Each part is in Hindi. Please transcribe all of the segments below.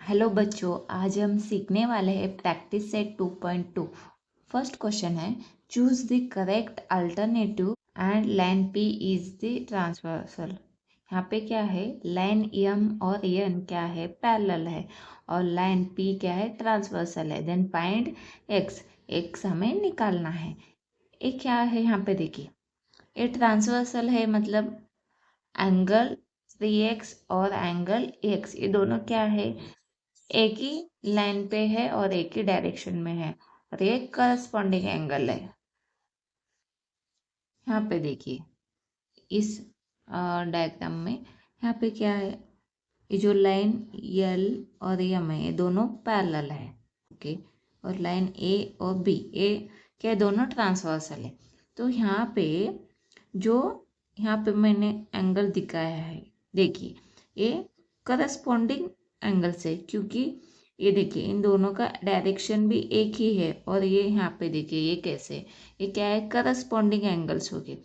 हेलो बच्चों, आज हम सीखने वाले हैं प्रैक्टिस सेट 2.2। फर्स्ट क्वेश्चन है, choose the correct alternative and line P is the transversal. यहाँ पे क्या है, लाइन एम और एन क्या है, पैरेलल है, और लाइन पी क्या है, ट्रांसवर्सल है। देन फाइंड एक्स, एक्स हमें निकालना है। ये क्या है, यहाँ पे देखिए, ये ट्रांसवर्सल है, मतलब एंगल 3x और एंगल एक्स, ये दोनों क्या है, एक ही लाइन पे है और एक ही डायरेक्शन में है, और ये करस्पॉन्डिंग एंगल है। यहाँ पे देखिए, इस डायग्राम में यहाँ पे क्या है, ये जो लाइन यल और एम है, ये दोनों पैरेलल है, ओके। और लाइन ए और बी, ए क्या है, दोनों ट्रांसवर्सल है। तो यहाँ पे जो यहाँ पे मैंने एंगल दिखाया है, देखिए ये करस्पॉन्डिंग एंगल से, क्योंकि ये देखिए इन दोनों का डायरेक्शन भी एक ही है, और ये यहाँ पे देखिए ये कैसे, ये क्या है, करस्पॉन्डिंग एंगल्स हो गए।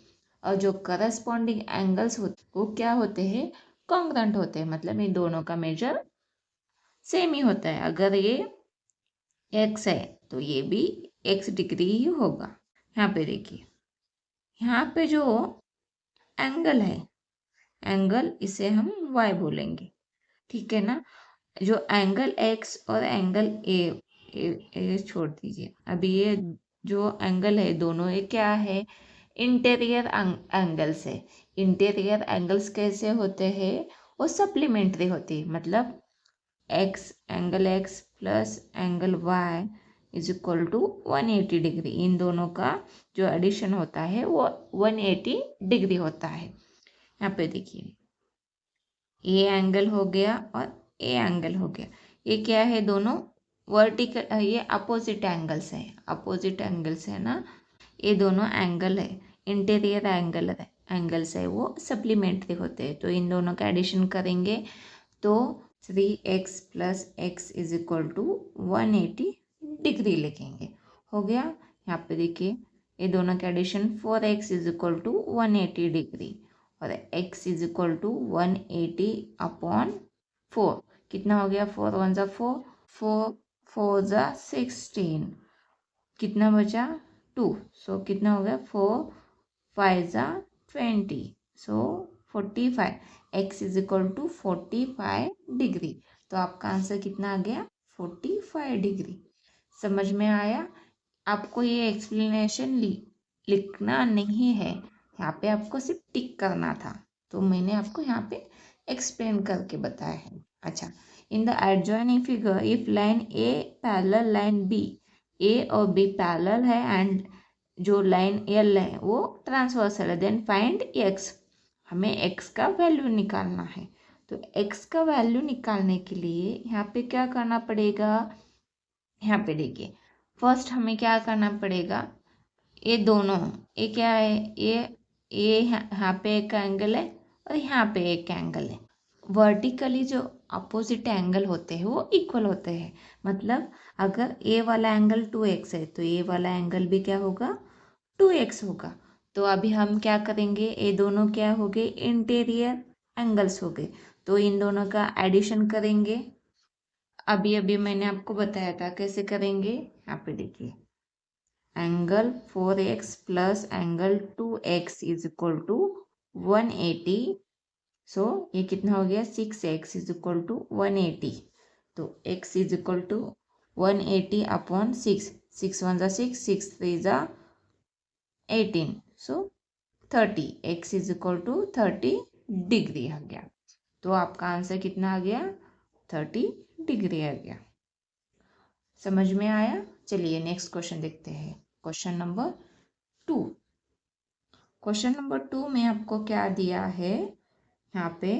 और जो करस्पॉन्डिंग एंगल्स होते वो क्या होते हैं, कॉन्ग्रुएंट होते हैं, मतलब इन दोनों का मेजर सेम ही होता है। अगर ये एक्स है तो ये भी एक्स डिग्री ही होगा। यहाँ पे देखिए, यहाँ पे जो एंगल है, एंगल इसे हम y बोलेंगे, ठीक है ना। जो एंगल x और एंगल ए छोड़ दीजिए, अभी ये जो एंगल है दोनों ये क्या है, इंटीरियर एंगल्स है। इंटीरियर एंगल्स कैसे होते हैं, वो सप्लीमेंट्री होती है, मतलब angle x plus angle y is equal to 180 degree. इन दोनों का जो एडिशन होता है वो 180 डिग्री होता है। यहाँ पे देखिए, ये एंगल हो गया और ये एंगल हो गया, ये क्या है, दोनों वर्टिकल, ये अपोजिट एंगल्स है, अपोजिट एंगल्स है ना। ये दोनों एंगल है, इंटीरियर एंगल्स है, वो सप्लीमेंट्री होते हैं। तो इन दोनों का एडिशन करेंगे तो 3x plus X is equal to 180 degree लिखेंगे, हो गया। यहाँ पे देखिए, ये दोनों का addition 4x is equal to 180 degree, और x is equal to 180 upon 4, कितना हो गया, 4 1 ज़ा 4, 4 4 ज़ा 16, कितना बचा 2, सो कितना हो गया 4 5 ज़ा 20, so 45, x is equal to 45 degree. तो आपका आंसर कितना आ गया, 45 डिग्री। समझ में आया। आपको ये एक्सप्लेनेशन लिखना नहीं है, यहाँ पे आपको सिर्फ टिक करना था, तो मैंने आपको यहाँ पे एक्सप्लेन करके बताया है। अच्छा, in the adjoining figure if line A parallel line B, A और बी पैरेलल है एंड जो लाइन एल है वो ट्रांसवर्सल है, देन फाइंड एक्स, हमें एक्स का वैल्यू निकालना है। तो एक्स का वैल्यू निकालने के लिए यहाँ पे क्या करना पड़ेगा, यहाँ पे देखिए, फर्स्ट हमें क्या करना पड़ेगा, ये दोनों, ये क्या है, ये यहाँ पे एक एंगल है और यहाँ पे एक एंगल है। वर्टिकली जो अपोजिट एंगल होते हैं वो इक्वल होते हैं, मतलब अगर ए वाला एंगल 2x है तो ये वाला एंगल भी क्या होगा, 2x होगा। तो अभी हम क्या करेंगे, ये दोनों क्या हो गए, इंटीरियर एंगल्स हो गए, तो इन दोनों का एडिशन करेंगे। अभी अभी मैंने आपको बताया था कैसे करेंगे, यहाँ पे देखिए, angle 4x plus angle 2x is equal to 180, so ये कितना हो गया, 6x इज इक्वल टू 180, तो x is equal to 180 upon 6, 6 1 ज़ा 6, 6 3 ज़ा 18, so 30, x is equal to 30 degree आ गया। तो आपका आंसर कितना आ गया, 30 डिग्री आ गया। समझ में आया। चलिए नेक्स्ट क्वेश्चन देखते हैं, क्वेश्चन नंबर 2। क्वेश्चन नंबर 2 में आपको क्या दिया है, यहाँ पे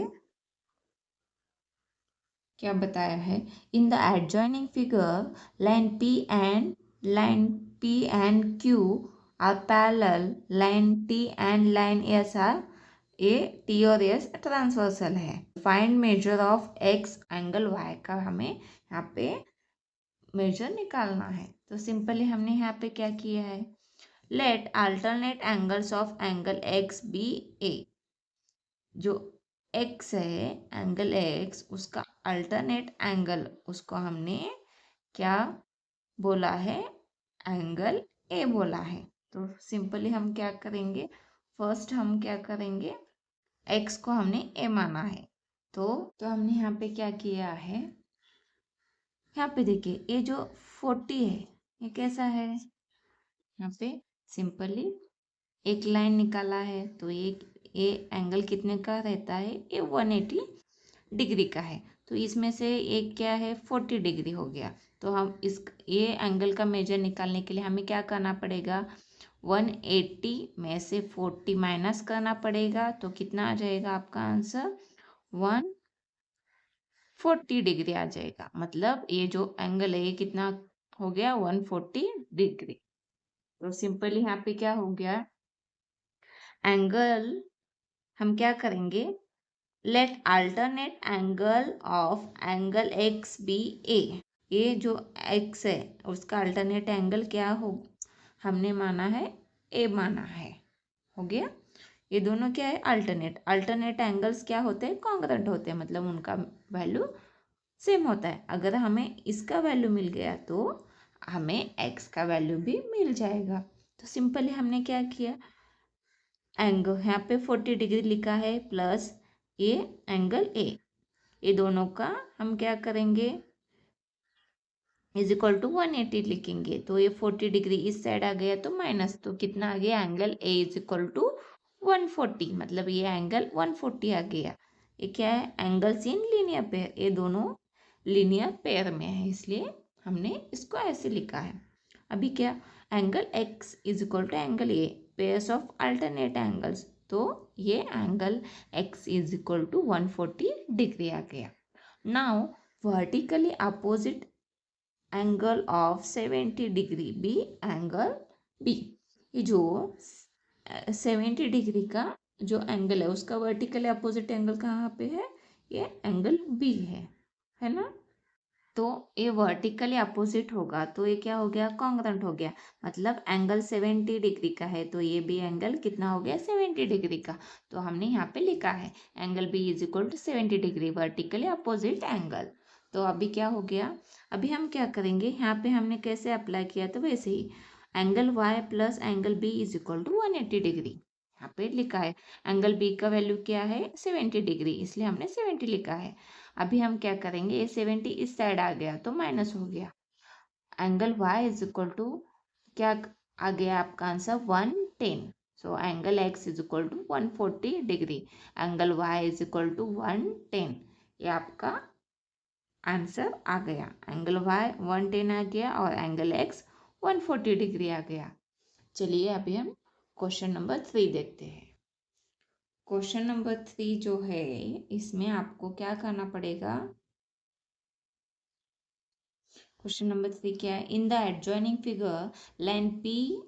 क्या बताया है, in the adjoining figure line P and Q are parallel, line T and line S are, A T और एस ट्रांसवर्सल है। Find measure of X angle Y का हमें यहाँ पे मेजर निकालना है। तो सिंपली हमने यहाँ पे क्या किया है, let alternate angles of angle x B A, जो एक्स है, एंगल एक्स, उसका अल्टरनेट एंगल उसको हमने क्या बोला है, एंगल ए बोला है। तो सिंपली हम क्या करेंगे, फर्स्ट हम क्या करेंगे, एक्स को हमने ए माना है। तो हमने यहाँ पे क्या किया है, यहाँ पे देखिए ये जो 40 है ये कैसा है, यहाँ पे सिंपली एक लाइन निकाला है तो ये एंगल कितने का रहता है, ये 180 डिग्री का है। तो इसमें से एक क्या है 40 डिग्री हो गया। तो हम ये एंगल का मेजर निकालने के लिए हमें क्या करना पड़ेगा, 180 में से 40 माइनस करना पड़ेगा। तो कितना आ जाएगा आपका आंसर, 140 डिग्री आ जाएगा। मतलब ये जो एंगल है ये कितना हो गया, 140 डिग्री। तो सिंपली यहाँ पे क्या हो गया, एंगल हम क्या करेंगे, let alternate angle of angle x B A. ये जो एक्स है उसका अल्टरनेट एंगल क्या हो, हमने माना है ए माना है, हो गया। ये दोनों क्या है, अल्टरनेट एंगल्स क्या होते हैं, कॉन्ग्रुएंट होते हैं, मतलब उनका वैल्यू सेम होता है। अगर हमें इसका वैल्यू मिल गया तो हमें एक्स का वैल्यू भी मिल जाएगा। तो सिंपली हमने क्या किया, एंगल यहाँ पे 40 डिग्री लिखा है प्लस ये एंगल ए, ये दोनों का हम क्या करेंगे, इज इक्वल टू 180 लिखेंगे। तो ये 40 डिग्री इस साइड आ गया तो माइनस, तो कितना आ गया, angle A is equal to 140, मतलब ये एंगल 140 आ गया। ये क्या है, एंगल्स इन लीनियर पेयर, ये दोनों लीनियर पेयर में है इसलिए हमने इसको ऐसे लिखा है। अभी क्या, angle x is equal to angle A, pairs of alternate angles. तो ये angle x is equal to 140 degree आ गया। Now vertically opposite angle of 70 degree be angle B. ये जो 70 डिग्री का जो एंगल है उसका वर्टिकली अपोजिट एंगल कहाँ पे है, ये एंगल बी है ना। तो ये वर्टिकली अपोजिट होगा तो ये क्या हो गया, कॉन्ग्रुएंट हो गया। मतलब एंगल 70 डिग्री का है तो ये भी एंगल कितना हो गया, 70 डिग्री का। तो हमने यहाँ पे लिखा है angle B is equal to 70 degree vertically opposite angle. तो अभी क्या हो गया, अभी हम क्या करेंगे, यहाँ पे हमने कैसे अप्लाई किया तो वैसे ही, angle y plus angle B is equal to 180 degree. यहाँ पे लिखा है एंगल बी का वैल्यू क्या है, 70 डिग्री, इसलिए हमने 70 लिखा है। अभी हम क्या करेंगे, ये 70 इस साइड आ गया तो माइनस हो गया। Angle y is equal to क्या आ गया आपका answer, 110। So angle x is equal to 140 degree, angle y is equal to 110। ये आपका आंसर आ गया, एंगल y 110 आ गया और एंगल x 140 डिग्री आ गया। चलिए अभी हम क्वेश्चन नंबर 3 देखते हैं। क्वेश्चन नंबर 3 जो है इसमें आपको क्या करना पड़ेगा, क्वेश्चन नंबर 3 क्या है, in the adjoining figure line P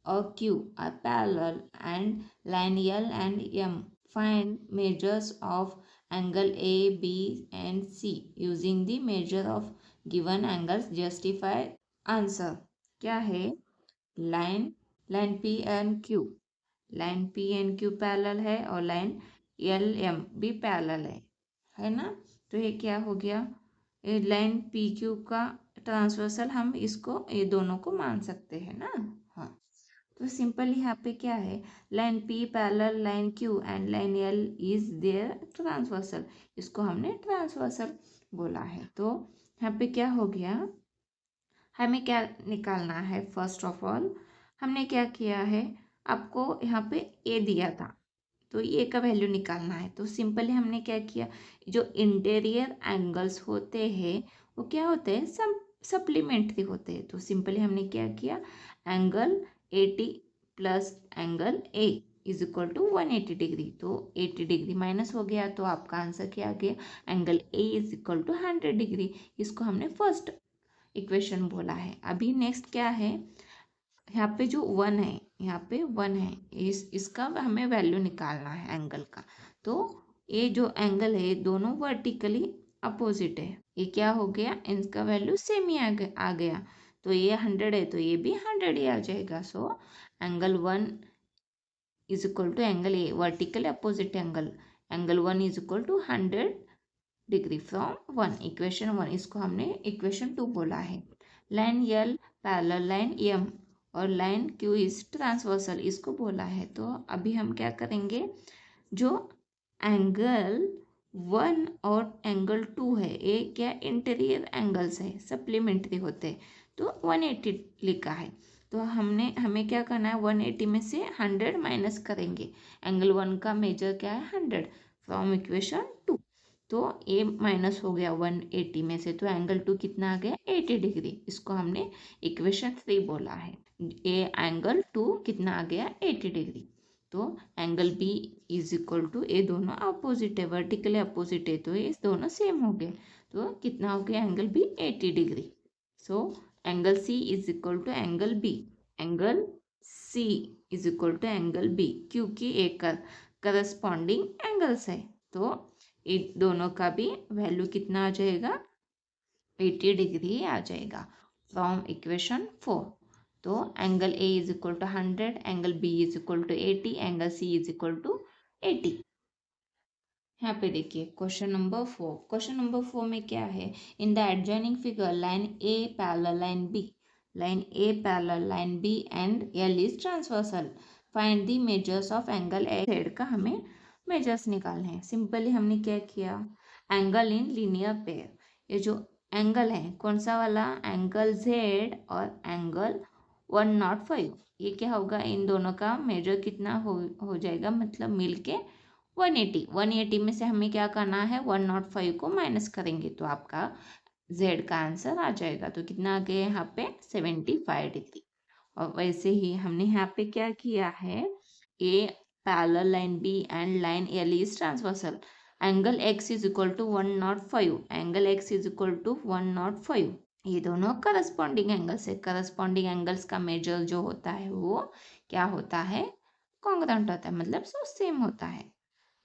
और Q are parallel and line L and M. Find measures of angle A, B and C using the measure of given angles. Justify answer. क्या है, line P and Q, line P and Q parallel है और लाइन L M भी पैरेलल है ना। तो ये क्या हो गया, ये लाइन पी क्यू का ट्रांसवर्सल हम इसको ये दोनों को मान सकते हैं ना। हाँ, तो सिंपल यहाँ पे क्या है, line P parallel line Q and line L is there transversal, इसको हमने ट्रांसवर्सल बोला है। तो यहाँ पे क्या हो गया, हमें क्या निकालना है, फर्स्ट ऑफ ऑल हमने क्या किया है, आपको यहाँ पे ए दिया था तो ये का वैल्यू निकालना है। तो सिंपली हमने क्या किया, जो इंटीरियर एंगल्स होते हैं वो क्या होते हैं, सप्लीमेंट्री होते हैं। तो सिंपली हमने क्या किया, angle 80 plus angle A is equal to 180 degree, तो 80 डिग्री माइनस हो गया तो आपका आंसर क्या आ गया, angle A is equal to 100 degree. इसको हमने फर्स्ट इक्वेशन बोला है। अभी नेक्स्ट क्या है, यहाँ पे जो 1 है, यहाँ पे 1 है, इसका हमें वैल्यू निकालना है एंगल का। तो ये जो एंगल है दोनों वर्टिकली अपोजिट है, ये क्या हो गया, इनका वैल्यू सेम ही आ गया। तो ये 100 है तो ये भी 100 ही आ जाएगा। So angle 1 is equal to angle A, vertical opposite angle, angle 1 is equal to 100 degree from 1, equation 1, इसको हमने इक्वेशन 2 बोला है। Line L parallel line M और लाइन क्यू इज ट्रांसवर्सल, इसको बोला है। तो अभी हम क्या करेंगे, जो एंगल 1 और एंगल 2 है, ये क्या इंटीरियर एंगल्स है, सप्लीमेंट्री होते हैं, तो 180 लिखा है। तो हमें क्या करना है, 180 में से 100 माइनस करेंगे। एंगल 1 का मेजर क्या है, 100 फ्रॉम इक्वेशन 2। तो ए माइनस हो गया 180 में से, तो एंगल 2 कितना आ गया, 80 डिग्री। इसको हमने इक्वेशन 3 बोला है। ए एंगल 2 कितना आ गया, 80 डिग्री। तो angle B is equal to, ये दोनों अपोजिट है, वर्टिकली अपोजिट है, तो ये दोनों सेम हो गए। तो कितना हो गया, angle B 80 degree. So angle C is equal to angle B, angle C is equal to angle B, क्योंकि एक करस्पॉन्डिंग एंगल्स है। तो इन दोनों का भी वैल्यू कितना आ जाएगा, 80 डिग्री आ जाएगा फ्रॉम इक्वेशन 4। तो angle A is equal to 100, angle B is equal to 80, angle C is equal to 80। यहाँ पे देखिए क्वेश्चन नंबर 4। क्वेश्चन नंबर 4 में क्या है, in the adjoining figure line A parallel line B, line A parallel line B and L is transversal, find the measures of angle X Z का हमें मेजर्स निकालने हैं। सिंपली हमने क्या किया, एंगल इन लीनियर पेयर, ये जो एंगल है कौन सा वाला, एंगल जेड और एंगल 105, ये क्या होगा, इन दोनों का मेजर कितना हो जाएगा, मतलब मिलके 180 में से हमें क्या करना है, 105 को माइनस करेंगे, तो आपका जेड का आंसर आ जाएगा। तो कितना आ गया यहाँ पे, 75 डिग्री। और वैसे ही हमने यहाँ पे क्या किया है, A parallel line B and line L is transversal, angle x is equal to 105, angle x is equal to 105, ये दोनों करस्पॉन्डिंग एंगल्स है। करस्पॉन्डिंग एंगल्स का मेजर जो होता है वो क्या होता है, कॉन्ग्रुएंट होता है, मतलब सेम होता है।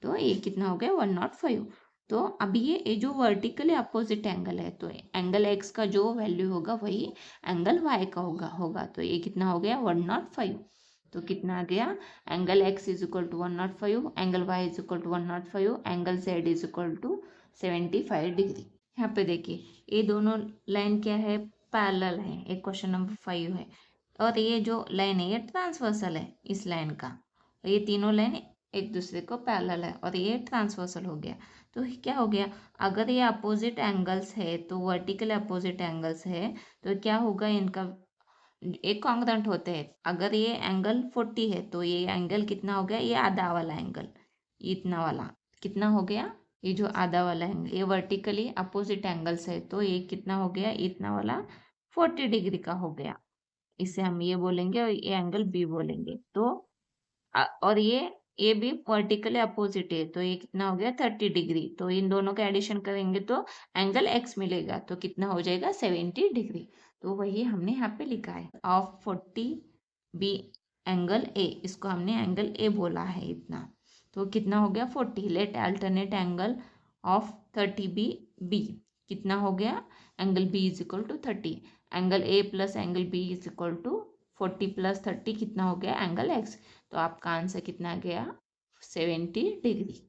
तो ये कितना हो गया, 105। तो अभी ये जो वर्टिकली अपोजिट एंगल है, तो एंगल एक्स का जो वैल्यू होगा वही एंगल वाई का होगा। तो ये कितना हो गया, 105। तो कितना आ गया, angle x is equal to 105, angle Y is equal to 105, angle Z is equal to 75 degree. यहाँ पे देखिए ये दोनों लाइन क्या है, पैरेलल है, एक क्वेश्चन नंबर 5 है। और ये जो लाइन है ये ट्रांसवर्सल है इस लाइन का, ये तीनों लाइन एक दूसरे को पैरेलल है और ये ट्रांसवर्सल हो गया। तो क्या हो गया, अगर ये अपोजिट एंगल्स है, तो वर्टिकल अपोजिट एंगल्स है, तो क्या होगा, इनका एक कॉन्ग्रुएंट होते हैं। अगर ये एंगल 40 है, तो ये एंगल कितना हो गया, ये आधा वाला एंगल, इतना वाला कितना हो गया, ये जो आधा वाला एंगल, ये वर्टिकली अपोजिट एंगल्स है, तो ये कितना हो गया, इतना वाला 40 डिग्री का हो गया। इसे हम ये बोलेंगे और ये एंगल बी बोलेंगे। तो और ये भी वर्टिकली अपोजिट है, तो ये कितना हो गया, 30 डिग्री। तो इन दोनों का एडिशन करेंगे तो एंगल एक्स मिलेगा, तो कितना हो जाएगा, 70 डिग्री। तो वही हमने यहाँ पे लिखा है, ऑफ 40 बी एंगल ए, इसको हमने एंगल ए बोला है इतना। तो कितना हो गया, 40, let alternate angle of 30 B B, कितना हो गया, angle B is equal to 30, angle A plus angle B is equal to 40 plus 30 कितना हो गया, एंगल एक्स। तो आपका आंसर कितना गया, 70 डिग्री।